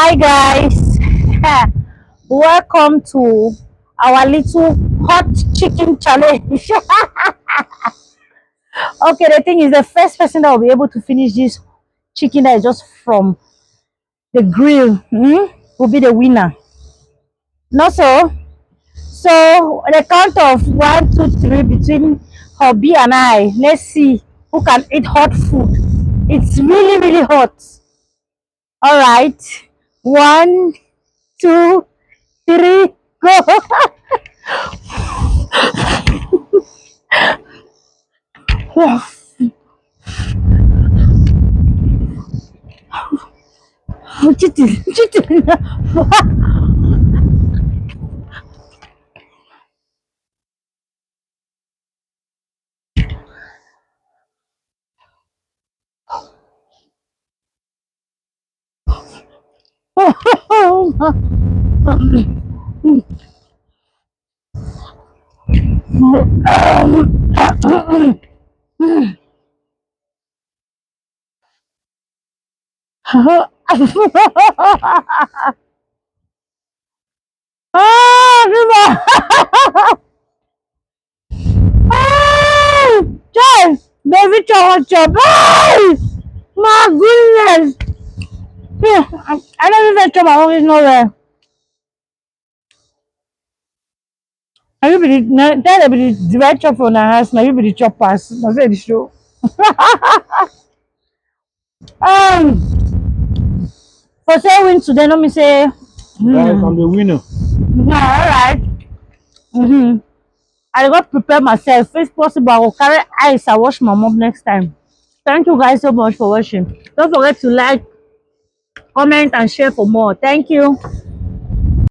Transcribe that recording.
Hi guys, welcome to our little hot chicken challenge. Okay, the thing is, the first person that will be able to finish this chicken that is just from the grill will be the winner. Not so. So the count of one, two, three between Hobby and I. Let's see who can eat hot food. It's really, really hot. All right, one, two, three, go. Chicken, chicken. Baby chow chop. My goodness. I don't even chop my own nowhere. I you be the that be the right chop for na house. Now you be the choppers. Na say the show. Um, for say win today, let me say. Guys, I'm the winner. Yeah, all right. Mm-hmm. I got prepare myself. If possible, I will carry ice. I wash my mom next time. Thank you guys so much for watching. Don't forget to like, comment, and share for more. Thank you.